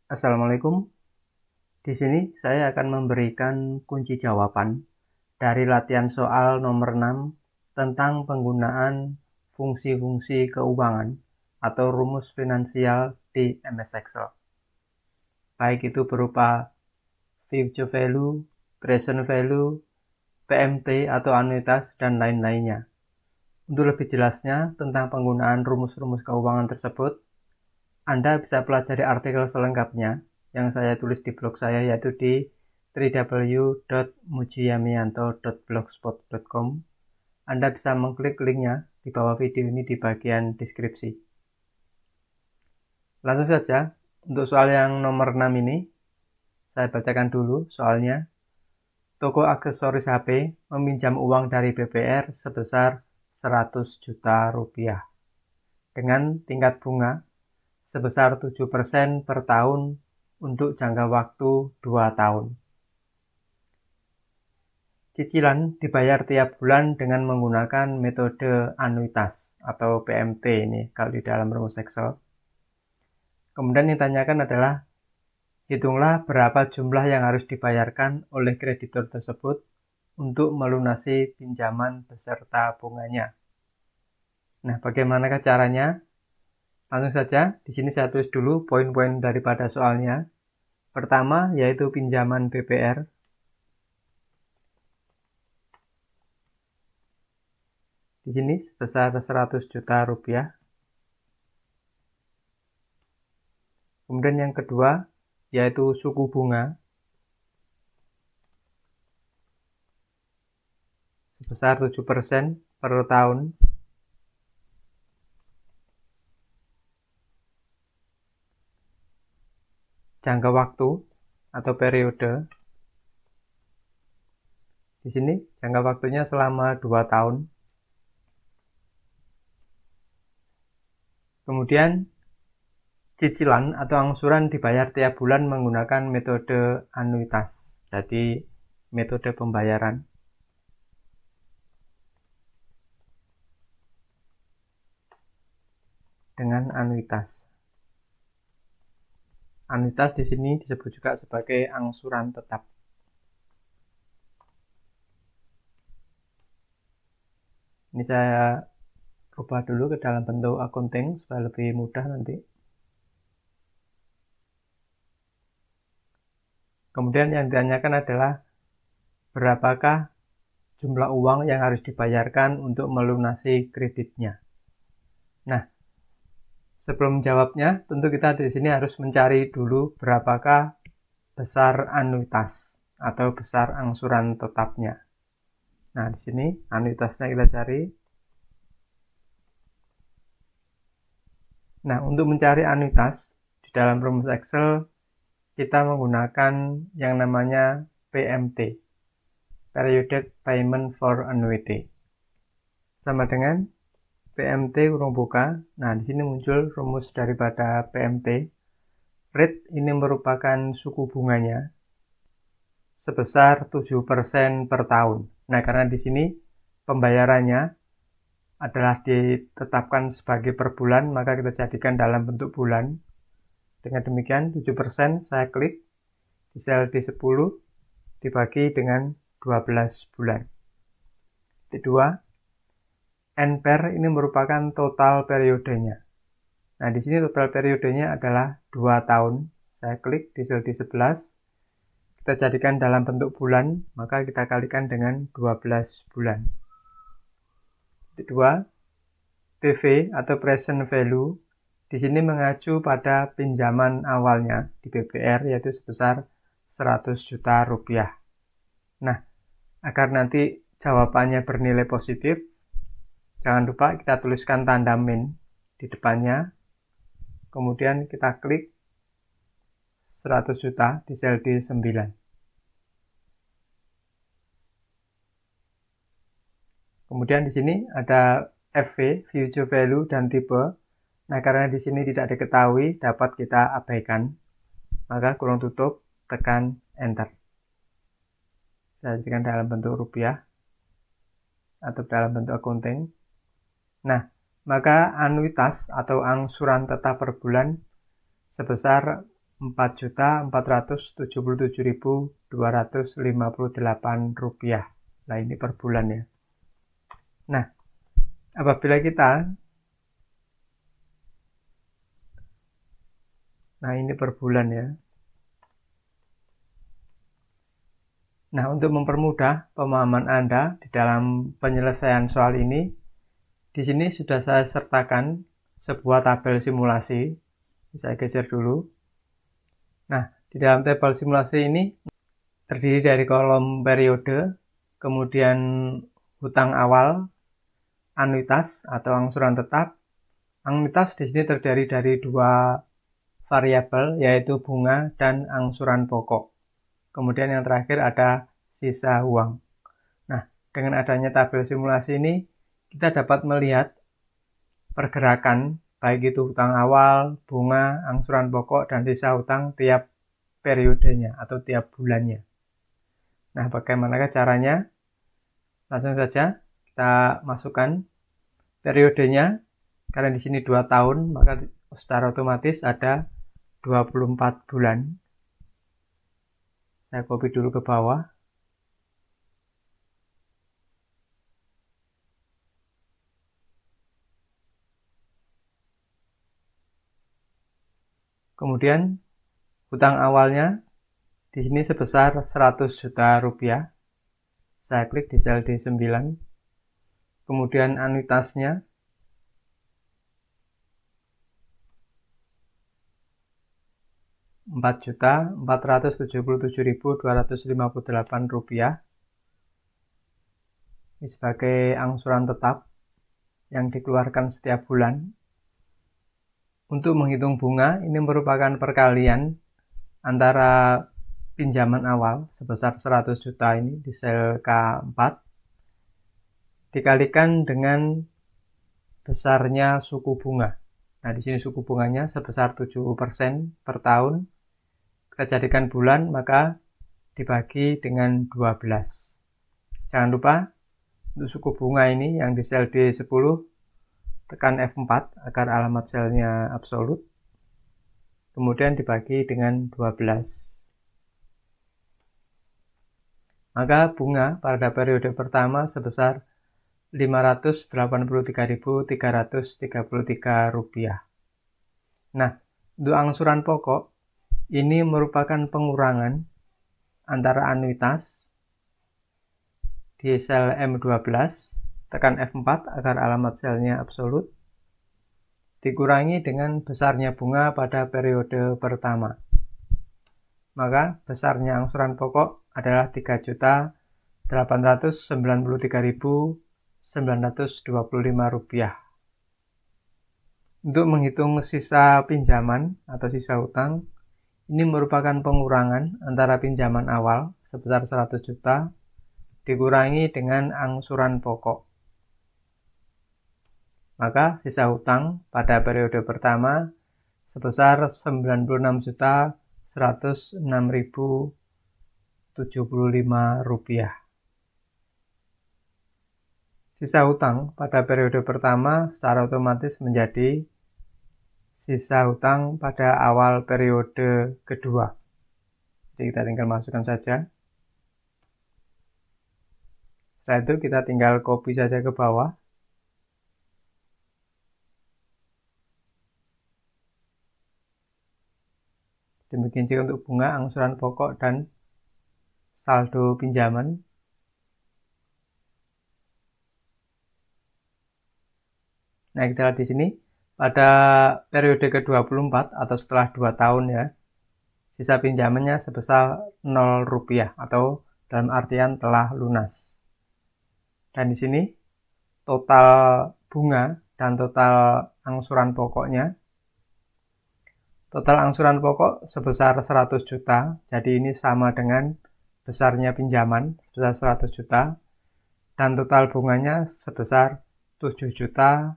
Assalamualaikum. Di sini saya akan memberikan kunci jawaban dari latihan soal nomor 6 tentang penggunaan fungsi-fungsi keuangan atau rumus finansial di MS Excel. Baik itu berupa future value, present value, PMT atau anuitas, dan lain-lainnya. Untuk lebih jelasnya tentang penggunaan rumus-rumus keuangan tersebut, Anda bisa pelajari artikel selengkapnya yang saya tulis di blog saya, yaitu di www.mujiyamianto.blogspot.com. Anda bisa mengklik linknya di bawah video ini di bagian deskripsi. Langsung saja, untuk soal yang nomor 6 ini, saya bacakan dulu soalnya. Toko aksesoris HP meminjam uang dari BPR sebesar 100 juta rupiah dengan tingkat bunga sebesar 7% per tahun untuk jangka waktu 2 tahun. Cicilan dibayar tiap bulan dengan menggunakan metode anuitas atau PMT ini kalau di dalam rumus Excel. Kemudian yang ditanyakan adalah, hitunglah berapa jumlah yang harus dibayarkan oleh kreditur tersebut untuk melunasi pinjaman beserta bunganya. Nah, bagaimanakah caranya? Langsung saja, di sini saya tulis dulu poin-poin daripada soalnya. Pertama, yaitu pinjaman BPR. Di sini sebesar 100 juta rupiah. Kemudian yang kedua, yaitu suku bunga sebesar 7% per tahun. Jangka waktu atau periode. Di sini jangka waktunya selama 2 tahun. Kemudian cicilan atau angsuran dibayar tiap bulan menggunakan metode anuitas. Jadi metode pembayaran. Dengan anuitas. Anuitas di sini disebut juga sebagai angsuran tetap. Ini saya ubah dulu ke dalam bentuk accounting supaya lebih mudah nanti. Kemudian yang ditanyakan adalah berapakah jumlah uang yang harus dibayarkan untuk melunasi kreditnya. Nah, sebelum menjawabnya, tentu kita di sini harus mencari dulu berapakah besar anuitas atau besar angsuran tetapnya. Nah, di sini anuitasnya kita cari. Nah, untuk mencari anuitas di dalam rumus Excel, kita menggunakan yang namanya PMT, Periodic Payment for Annuity. Sama dengan PMT kurung buka. Nah, di sini muncul rumus daripada PMT. Rate ini merupakan suku bunganya sebesar 7% per tahun. Nah, karena di sini pembayarannya adalah ditetapkan sebagai per bulan, maka kita jadikan dalam bentuk bulan. Dengan demikian 7% saya klik di sel D10 dibagi dengan 12 bulan. Kedua, NPER ini merupakan total periodenya. Nah, di sini total periodenya adalah 2 tahun. Saya klik di sel D11. Kita jadikan dalam bentuk bulan, maka kita kalikan dengan 12 bulan. Kedua, PV atau present value di sini mengacu pada pinjaman awalnya di BPR, yaitu sebesar 100 juta rupiah. Nah, agar nanti jawabannya bernilai positif, jangan lupa kita tuliskan tanda min di depannya. Kemudian kita klik 100 juta di sel D9. Kemudian di sini ada FV, future value, dan tipe. Nah, karena di sini tidak diketahui, dapat kita abaikan. Maka kurung tutup, tekan enter. Saya jadikan dalam bentuk rupiah atau dalam bentuk accounting. Nah, maka anuitas atau angsuran tetap per bulan sebesar Rp4.477.258. Nah, ini per bulan ya. Nah, apabila kita ini per bulan ya. Nah, untuk mempermudah pemahaman Anda di dalam penyelesaian soal ini, di sini sudah saya sertakan sebuah tabel simulasi. Saya geser dulu. Nah, di dalam tabel simulasi ini terdiri dari kolom periode, kemudian hutang awal, anuitas atau angsuran tetap. Anuitas di sini terdiri dari dua variabel, yaitu bunga dan angsuran pokok. Kemudian yang terakhir ada sisa uang. Nah, dengan adanya tabel simulasi ini, kita dapat melihat pergerakan, baik itu hutang awal, bunga, angsuran pokok, dan sisa hutang tiap periodenya atau tiap bulannya. Nah, bagaimanakah caranya? Langsung saja kita masukkan periodenya. Karena di sini 2 tahun, maka secara otomatis ada 24 bulan. Saya copy dulu ke bawah. Kemudian hutang awalnya di sini sebesar 100 juta rupiah. Saya klik di sel D9. Kemudian anuitasnya Rp4.477.258 ini sebagai angsuran tetap yang dikeluarkan setiap bulan. Untuk menghitung bunga, ini merupakan perkalian antara pinjaman awal sebesar 100 juta ini di sel K4 dikalikan dengan besarnya suku bunga. Nah, di sini suku bunganya sebesar 7% per tahun. Kita jadikan bulan, maka dibagi dengan 12. Jangan lupa, untuk suku bunga ini yang di sel D10, tekan F4 agar alamat selnya absolut. Kemudian dibagi dengan 12. Maka bunga pada periode pertama sebesar Rp583.333. Nah, untuk angsuran pokok, ini merupakan pengurangan antara anuitas di sel M12, tekan F4 agar alamat selnya absolut, dikurangi dengan besarnya bunga pada periode pertama. Maka besarnya angsuran pokok adalah Rp3.893.925. Untuk menghitung sisa pinjaman atau sisa hutang, ini merupakan pengurangan antara pinjaman awal sebesar 100 juta dikurangi dengan angsuran pokok. Maka sisa hutang pada periode pertama sebesar Rp96.106.075. Sisa hutang pada periode pertama secara otomatis menjadi sisa hutang pada awal periode kedua. Jadi kita tinggal masukkan saja. Setelah itu kita tinggal copy saja ke bawah. Demikian juga untuk bunga, angsuran pokok, dan saldo pinjaman. Nah, kita lihat di sini. Pada periode ke-24 atau setelah 2 tahun ya, sisa pinjamannya sebesar Rp0 atau dalam artian telah lunas. Dan di sini total bunga dan total angsuran pokoknya. Total angsuran pokok sebesar 100 juta, jadi ini sama dengan besarnya pinjaman sebesar 100 juta. Dan total bunganya sebesar Rp7.454.190.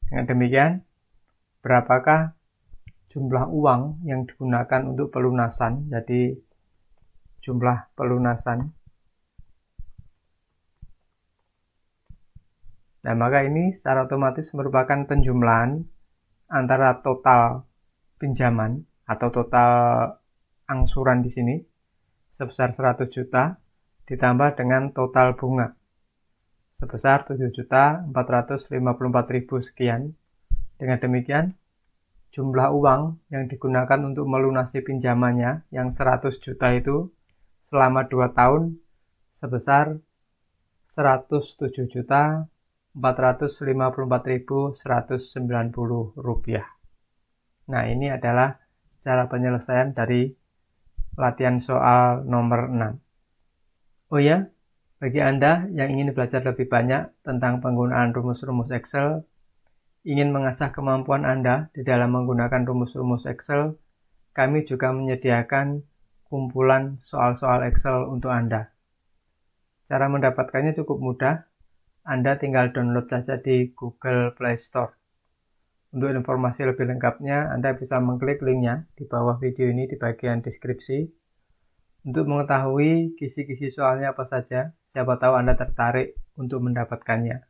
Dengan demikian, berapakah jumlah uang yang digunakan untuk pelunasan? Jadi jumlah pelunasan Nah, maka ini secara otomatis merupakan penjumlahan antara total pinjaman atau total angsuran di sini sebesar 100 juta ditambah dengan total bunga sebesar 7.454.000 sekian. Dengan demikian, jumlah uang yang digunakan untuk melunasi pinjamannya yang 100 juta itu selama 2 tahun sebesar 107.454.190 rupiah. Nah, ini adalah cara penyelesaian dari latihan soal nomor 6. Oh ya, bagi Anda yang ingin belajar lebih banyak tentang penggunaan rumus-rumus Excel, ingin mengasah kemampuan Anda di dalam menggunakan rumus-rumus Excel, kami juga menyediakan kumpulan soal-soal Excel untuk Anda. Cara mendapatkannya cukup mudah, Anda tinggal download saja di Google Play Store. Untuk informasi lebih lengkapnya, Anda bisa mengklik linknya di bawah video ini di bagian deskripsi. Untuk mengetahui kisi-kisi soalnya apa saja, siapa tahu Anda tertarik untuk mendapatkannya.